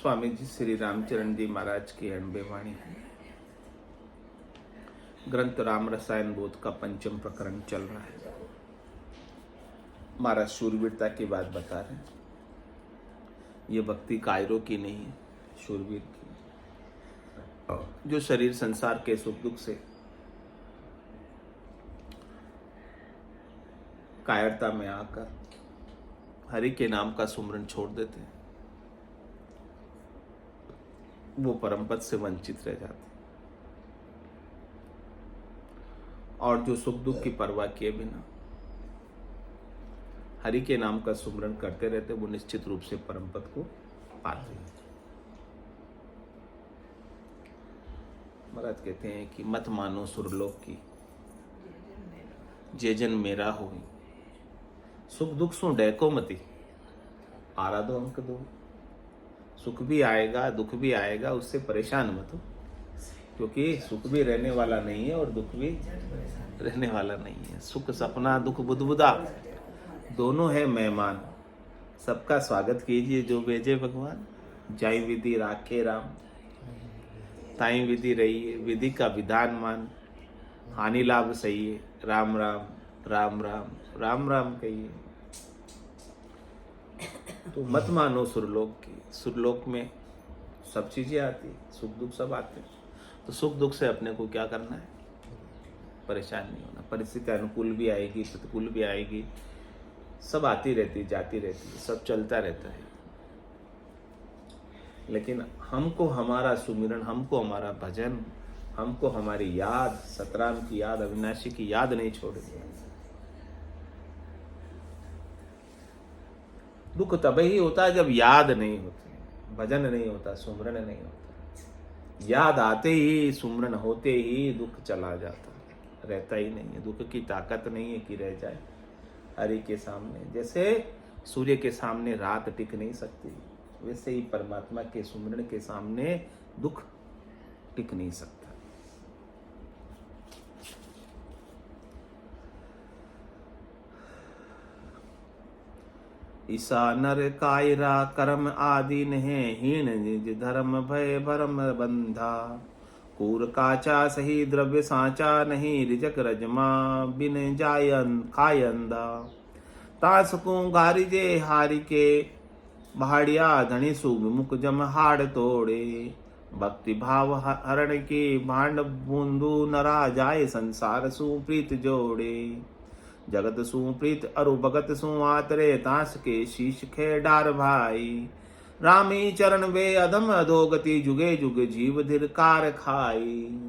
स्वामी जी श्री रामचरण जी महाराज की अणबे वाणी है। ग्रंथ राम रसायन बोध का पंचम प्रकरण चल रहा है। महाराज शूरवीरता की बात बता रहे हैं। ये भक्ति कायरों की नहीं है, शूरवीर की, जो शरीर संसार के सुख दुख से कायरता में आकर हरि के नाम का सुमरन छोड़ देते हैं, वो परम पद से वंचित रह जाते हैं। और जो सुख दुख की परवाह किए बिना हरि के नाम का सुमरन करते रहते, वो निश्चित रूप से परम पद को पाते हैं। महाराज कहते हैं कि मत मानो सुरलोक की, जे जन मेरा हो, सुख दुख सु डैको मती, आराधो अंक दो। सुख भी आएगा दुख भी आएगा, उससे परेशान मत हो, क्योंकि सुख भी रहने वाला नहीं है और दुख भी रहने वाला नहीं है। सुख सपना दुख बुदबुदा दोनों है मेहमान, सबका स्वागत कीजिए जो भेजे भगवान। जाई विधि राखे राम, ताई विधि रहिए, विधि का विधान मान। हानि लाभ सही है, राम राम राम राम राम राम कहिए। तो मत मानो सुरलोक की। सुरलोक में सब चीजें आती, सुख दुख सब आते हैं। तो सुख दुख से अपने को क्या करना है? परेशान नहीं होना। परिस्थिति अनुकूल भी आएगी, प्रतिकूल भी आएगी, सब आती रहती जाती रहती, सब चलता रहता है। लेकिन हमको हमारा सुमिरन, हमको हमारा भजन, हमको हमारी याद, सतराम की याद, अविनाशी की याद नहीं छोड़ेगी। दुख तभी होता है जब याद नहीं होती, भजन नहीं होता, सुमरन नहीं होता। याद आते ही, सुमरन होते ही दुख चला जाता, रहता ही नहीं है। दुख की ताकत नहीं है कि रह जाए हरि के सामने। जैसे सूर्य के सामने रात टिक नहीं सकती, वैसे ही परमात्मा के सुमरन के सामने दुख टिक नहीं सकता। ईसा नर कायरा कर्म आदीन है, हीन निज धर्म भय भरम बंधा। कूर काचा सही द्रव्य साचा नहीं, रिजक रजमा बिन जायन खायंदा। तासकू गारिजे हारि के, भाड़िया धनी सुविमुख जम हाड़ तोड़े। भक्ति भाव हरण की भांड बूंदू, नरा जाए संसार सुप्रीत जोड़े। जगत सुप्रीत अरु भगत सुआतरे, तास के शीश खे डार भाई। रामी चरण वे अधम अधोगति, जुगे जुग जीव धिरकार खाई।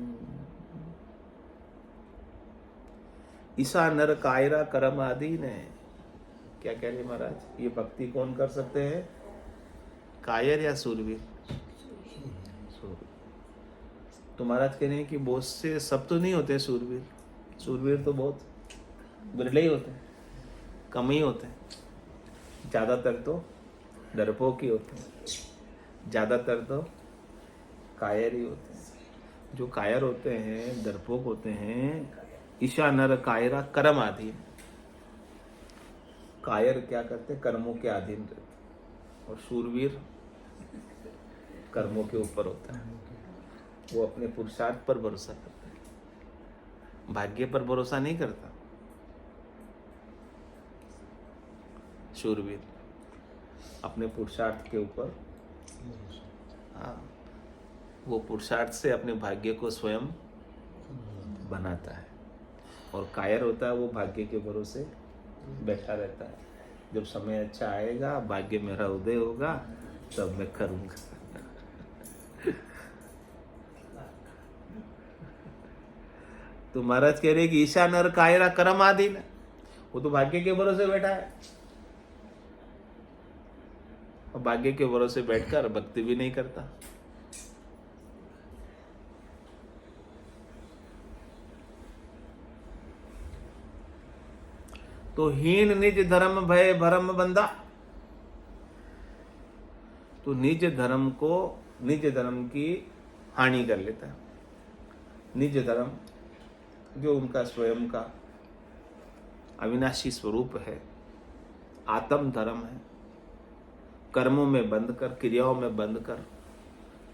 ईसा नर कायरा करम आदीन है। क्या कह रहे महाराज? ये भक्ति कौन कर सकते हैं? कायर या सूरवीर? तो महाराज कह रहे हैं कि बहुत से, सब तो नहीं होते सूरवीर। सूरवीर तो बहुत बिरले ही होते हैं, कम ही होते हैं। ज्यादातर तो डरपोक ही होते हैं, ज्यादातर तो कायर ही होते हैं। जो कायर होते हैं, डरपोक होते हैं, ईशा नर कायरा कर्म आधीन। कायर क्या करते? कर्मों के अधीन रहते। और शूरवीर कर्मों के ऊपर होता है। वो अपने पुरुषार्थ पर भरोसा करता है, भाग्य पर भरोसा नहीं करता। शूरवीर अपने पुरुषार्थ के ऊपर, हाँ, वो पुरुषार्थ से अपने भाग्य को स्वयं बनाता है। और कायर होता है, वो भाग्य के भरोसे बैठा रहता है। जब समय अच्छा आएगा, भाग्य मेरा उदय होगा, तब मैं करूंगा। तो महाराज कह रहे कि ईशा नर कायरा कर्म आदीन, वो तो भाग्य के भरोसे बैठा है। और भाग्य के भरोसे बैठकर भक्ति भी नहीं करता। तो हीन निज धर्म भय भरम बंधा। तो निज धर्म को, निज धर्म की हानि कर लेता है। निज धर्म जो उनका स्वयं का अविनाशी स्वरूप है, आत्म धर्म है, कर्मों में बंद कर, क्रियाओं में बंद कर,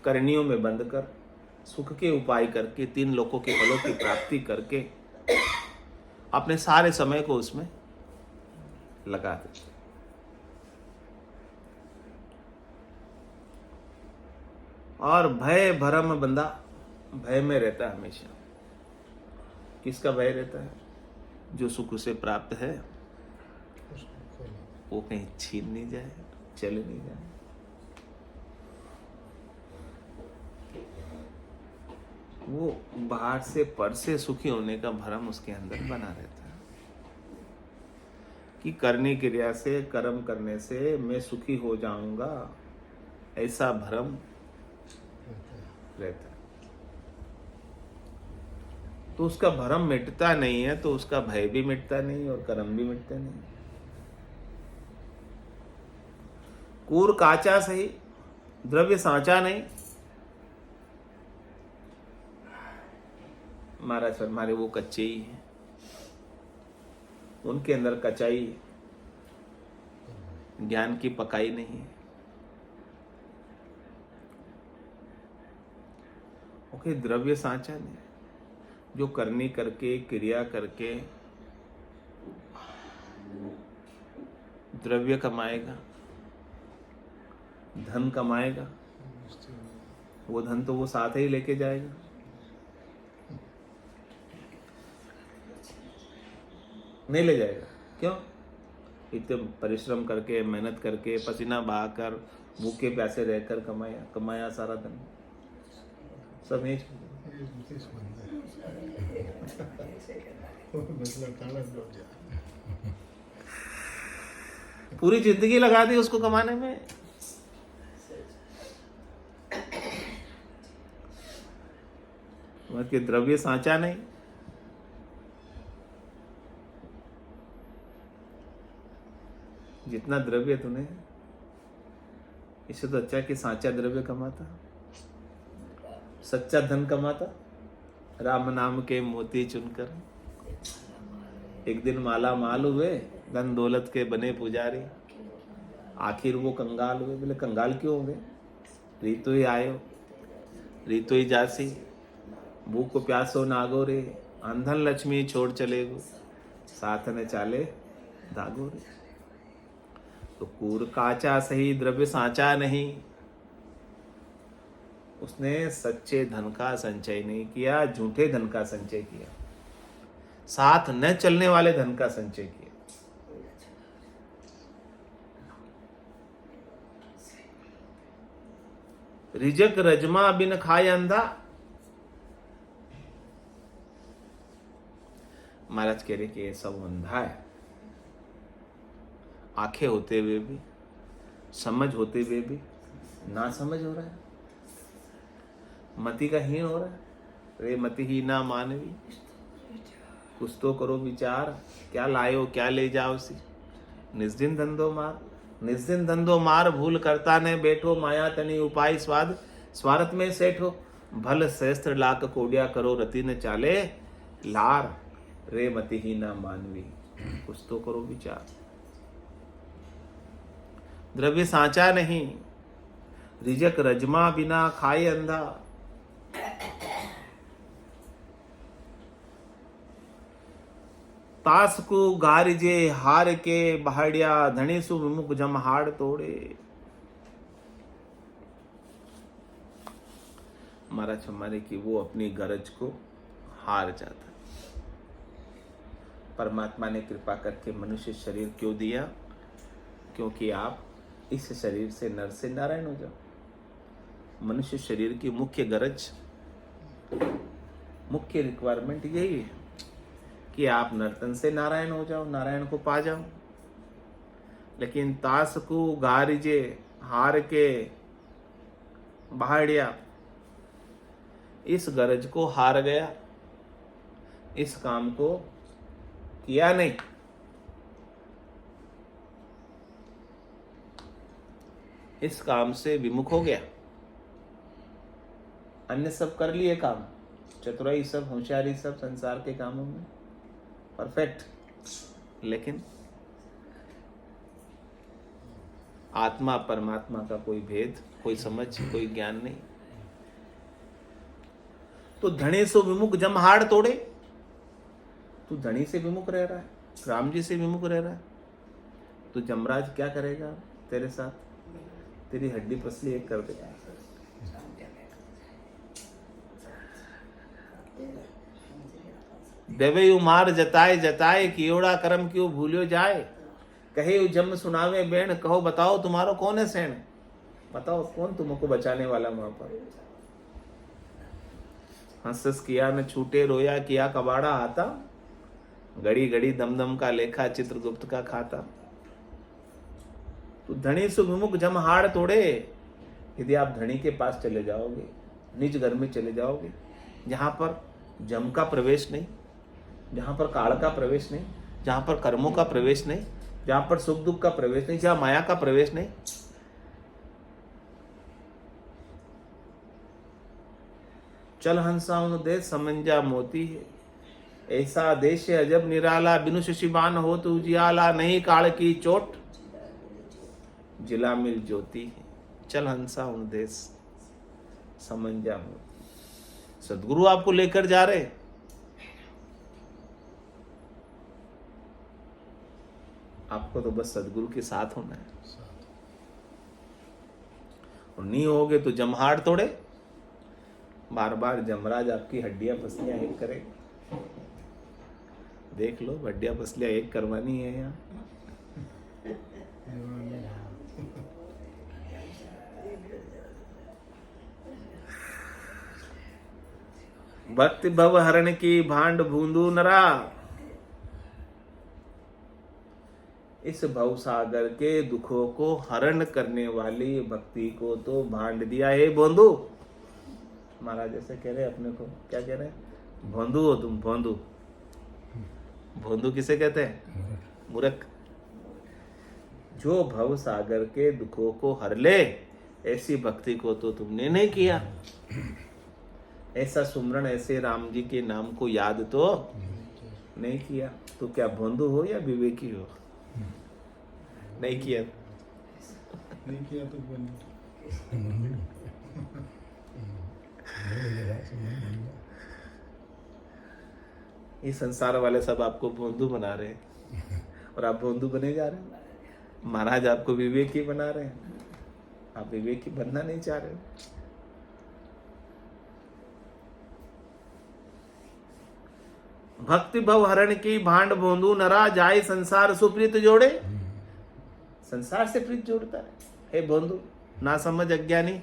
करणियों में बंद कर, सुख के उपाय करके, 3 लोकों के फलों की प्राप्ति करके अपने सारे समय को उसमें लगा दे। और भय भरम बंधा, भय में रहता है हमेशा। किसका भय रहता है? जो सुख उसे प्राप्त है वो कहीं छीन नहीं जाए, चले नहीं जाए। वो बाहर से पर से सुखी होने का भ्रम उसके अंदर बना रहता है कि करने क्रिया से, कर्म करने से मैं सुखी हो जाऊंगा, ऐसा भ्रम रहता है। तो उसका भ्रम मिटता नहीं है, तो उसका भय भी मिटता नहीं और कर्म भी मिटते नहीं। कूर काचा सही, द्रव्य सांचा नहीं। महाराज हमारे वो कच्चे ही हैं, उनके अंदर कचाई है, ज्ञान की पकाई नहीं है। ओके, द्रव्य सांचा नहीं, जो करनी करके, क्रिया करके द्रव्य कमाएगा, धन कमाएगा, वो धन तो वो साथ ही लेके जाएगा। नहीं ले जाएगा। क्यों? इतने परिश्रम करके, मेहनत करके, पसीना बहाकर, भूखे प्यासे रहकर कमाया सारा धन सब नहीं। पूरी जिंदगी लगा दी उसको कमाने में। कि द्रव्य सांचा नहीं। जितना द्रव्य तूने, इससे तो अच्छा कि सांचा द्रव्य कमाता, सच्चा धन कमाता, राम नाम के मोती चुनकर। एक दिन माला माल हुए, धन दौलत के बने पुजारी, आखिर वो कंगाल हुए। बोले कंगाल क्यों हुए? रीतो ही आयो, रीतो ही जासी, भूख को प्यासो नागो रे, अंधन लक्ष्मी छोड़ चले गो, साथ ने चाले दागो रे। तो कूर काचा सही, द्रव्य सांचा नहीं। उसने सच्चे धन का संचय नहीं किया, झूठे धन का संचय किया, साथ न चलने वाले धन का संचय किया। रिजक रजमा बिन खाए अंधा। महाराज कह रहे कि ये सब अंधा है, आंखें होते हुए भी, समझ होते हुए भी ना समझ हो रहा है, मति का हीन हो रहा है। रे मति ही ना मानवी, कुछ तो करो विचार, क्या लायो क्या ले जाओ सी। निस्दिन धंधो मार, निस्दिन धंधो मार, भूल करता ने बैठो, माया तनी उपाय स्वाद, स्वार्थ में सेठो। भल सहस्त्र लाख कोडिया करो, रति न चाले लार। रे मति ही ना मानवी, कुछ तो करो विचार। द्रव्य सांचा नहीं, रिजक रजमा बिना खाए अंधा। तास को गारिजे हार के बहाड़िया, धनी सु विमुख जम हाड़ तोड़े। महाराज हमारे की वो अपनी गरज को हार जाता। परमात्मा ने कृपा करके मनुष्य शरीर क्यों दिया? क्योंकि आप इस शरीर से नर से नारायण हो जाओ। मनुष्य शरीर की मुख्य गरज, मुख्य रिक्वायरमेंट यही है कि आप नर्तन से नारायण हो जाओ, नारायण को पा जाओ। लेकिन तास को गारिजे हार के बहाड़िया, इस गरज को हार गया, इस काम को किया नहीं। इस काम से विमुख हो गया। अन्य सब कर लिए काम, चतुराई सब, होशियारी सब, संसार के कामों में परफेक्ट, लेकिन आत्मा परमात्मा का कोई भेद, कोई समझ, कोई ज्ञान नहीं। तो धनी सो विमुख जमहाड़ तोड़े। तू धनी से विमुख रह रहा है, राम जी से विमुख रह रहा है, तो जमराज क्या करेगा तेरे साथ? तेरी हड्डी पसली एक कर देगा। देवे उमार जताए जताए, कियोड़ा कर्म क्यों भूलियो जाए। कहे जम सुनावे बेण, कहो बताओ तुम्हारो कौन है सैन। बताओ कौन तुमको बचाने वाला वहां पर। हंस हंस किया न छूटे, रोया किया कबाड़ा आता, घड़ी घड़ी दमदम का लेखा, चित्रगुप्त का खाता। तो धनी सुविमुख जमहाड़ तोड़े। यदि आप धनी के पास चले जाओगे, निज घर में चले जाओगे, जहां पर जम का प्रवेश नहीं, जहां पर काल का प्रवेश नहीं, जहां पर कर्मों का प्रवेश नहीं, जहां पर सुख दुख का प्रवेश नहीं, जहां माया का प्रवेश नहीं, चल हंसा उन देश समंजा मोती है। ऐसा देश है अजब निराला, बिनु शशिबान हो तो उजियाला, नहीं काल की चोट जिला मिल ज्योति है। चल हंसा उन देश समंजा मोती। सदगुरु आपको लेकर जा रहे, आपको तो बस सदगुरु के साथ होना है। और नहीं होगे तो जमहाड़ तोड़े। बार बार जमराज आपकी हड्डियां पसलियां एक करे। देख लो, हड्डियां पसलियां एक करवानी है यहाँ। भक्ति भव हरण की भांड बूंदू नरा। इस भव सागर के दुखों को हरण करने वाली भक्ति को तो भांड दिया है बोंदू। महाराज ऐसे कह रहे अपने को, क्या कह रहे हैं? भोंदू हो तुम, भोंदू। भोंदू किसे कहते हैं? मूर्ख। जो भव सागर के दुखों को हर ले, ऐसी भक्ति को तो तुमने नहीं किया। ऐसा सुमरण, ऐसे राम जी के नाम को याद तो नहीं किया। तो क्या भोंदू हो या विवेकी हो? नहीं किया, नहीं किया तो ये संसार वाले सब आपको भोंदू बना रहे हैं और आप भोंदू बने जा रहे हैं। महाराज आपको विवेकी बना रहे हैं, आप विवेकी बनना नहीं चाह रहे। भक्ति भव हरण की भांड भोंदू नरा, जाए संसार सुप्रीत जोड़े। संसार से प्रीत जोड़ता है। हे भोंदू, ना समझ अज्ञानी,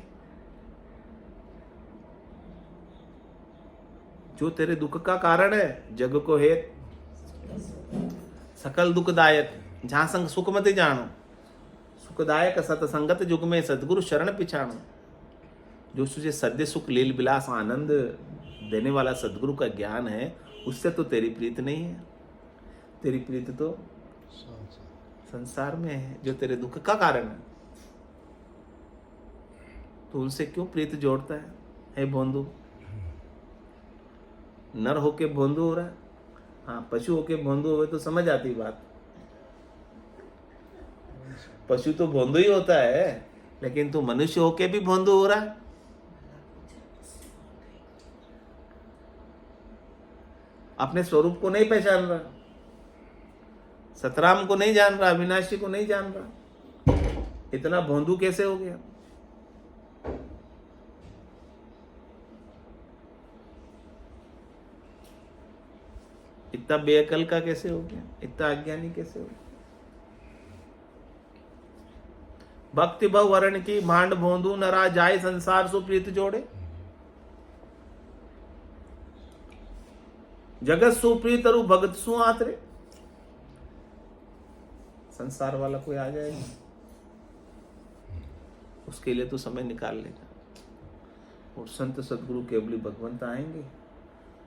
जो तेरे दुख का कारण है, जग को हेत सकल दुखदायक, जहां संग सुख मत जानो। सुखदायक सतसंगत युग में सदगुरु शरण पिछाणो। जो तुझे सद्य सुख लील विलास आनंद देने वाला सदगुरु का ज्ञान है, उससे तो तेरी प्रीत नहीं है। तेरी प्रीत तो संसार में है, जो तेरे दुख का कारण है। तो उनसे क्यों प्रीत जोड़ता है? हे भोंदू, नर होके भोंदू हो रहा है। हाँ, पशु होके भोंदू हुए तो समझ आती बात। पशु तो भोंदू ही होता है, लेकिन तू मनुष्य होके भी भोंदू हो रहा है। अपने स्वरूप को नहीं पहचान रहा, सतराम को नहीं जान रहा, अविनाशी को नहीं जान रहा। इतना भोंदू कैसे हो गया? इतना बेअकल का कैसे हो गया? इतना अज्ञानी कैसे हो गया? भक्ति भव वरण की भांड भोंदू नरा, जाए संसार सु प्रीत जोड़े। जगत सुप्रीत अरु भगत सु आतरे। संसार वाला कोई आ जाएगा, उसके लिए तो समय निकाल लेगा। और संत सदगुरु केवली भगवंत आएंगे,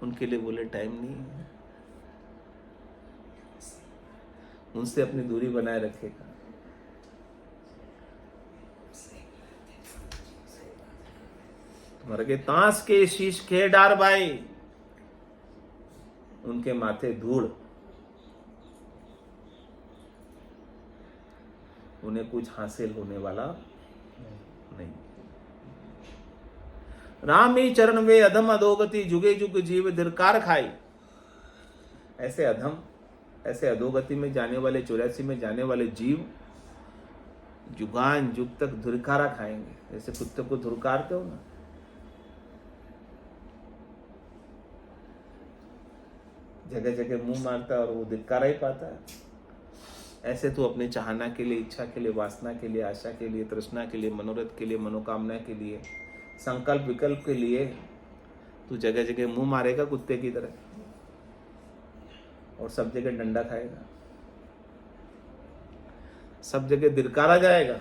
उनके लिए बोले टाइम नहीं है, उनसे अपनी दूरी बनाए रखेगा। तुम्हारे के तांस के शीश खे डार भाई, उनके माथे धूल। उन्हें कुछ हासिल होने वाला नहीं। राम ही चरण वे अधम अधोगति, जुगे जुग जीव धिरकार खाई। ऐसे अधम, ऐसे अधोगति में जाने वाले, 84 में जाने वाले जीव जुगान जुग तक धुरकारा खाएंगे। जैसे कुत्ते को धुरकारते हो ना, जगह जगह मुंह मारता है और वो धिक्कारा ही पाता है। ऐसे तू अपनी चाहना के लिए, इच्छा के लिए, वासना के लिए, आशा के लिए, तृष्णा के लिए, मनोरथ के लिए, मनोकामना के लिए, संकल्प विकल्प के लिए तू जगह जगह मुंह मारेगा कुत्ते की तरह, और सब जगह डंडा खाएगा, सब जगह धिक्कारा जाएगा।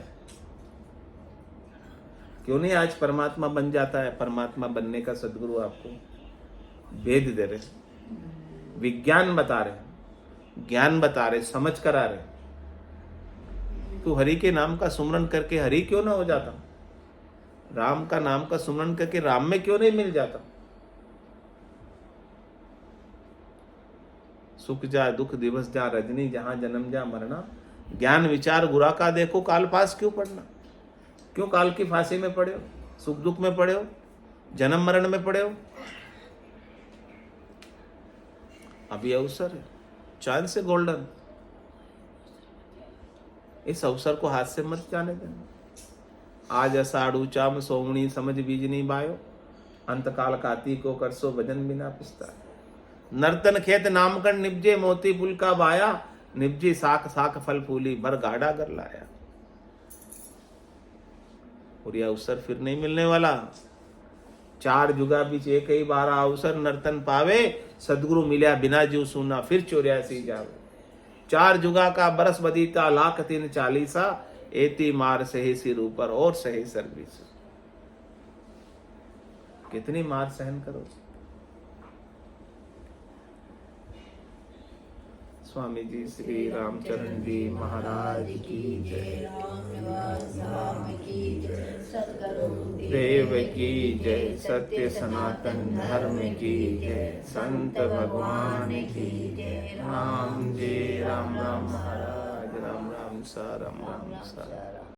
क्यों नहीं आज परमात्मा बन जाता है? परमात्मा बनने का सद्गुरु आपको वेद दे रहे, विज्ञान बता रहे, ज्ञान बता रहे, समझ करा रहे। तू हरि के नाम का सुमरन करके हरि क्यों ना हो जाता? राम का नाम का सुमरन करके राम में क्यों नहीं मिल जाता? सुख जा दुख दिवस जा रजनी, जहां जन्म जा मरना, ज्ञान विचार गुरा का देखो, काल पास क्यों पढ़ना? क्यों काल की फांसी में पड़े हो, सुख दुख में पड़े हो, जन्म मरण में पड़े हो? अभी अवसर है, चांद से गोल्डन, इस अवसर को हाथ से मत जाने देना। आज अषाढ़ चाम सोमणी, समझ बीजनी बायो, अंतकाल काती को करसो भजन बिना पिस्ता। नर्तन खेत नामकन निपजे, मोती पुल का बाया, निपजी साख साख फल फूली, भर गाड़ा कर लाया। और यह अवसर फिर नहीं मिलने वाला। 4 जुगा बीच एक ही बार अवसर नर्तन पावे, सदगुरु मिल्या बिना जीव सुना, फिर 84 जावे। 4 जुगा का बरस बदीता, लाख 3 40, एती मार सहे सिर ऊपर और सहे सर बीच। कितनी मार सहन करो। स्वामी जी श्री रामचरण जी महाराज की जय, देव की जय, सत्य सनातन धर्म की जय, संत भगवान की जय। राम जी राम राम महाराज, राम राम सा, राम राम सा।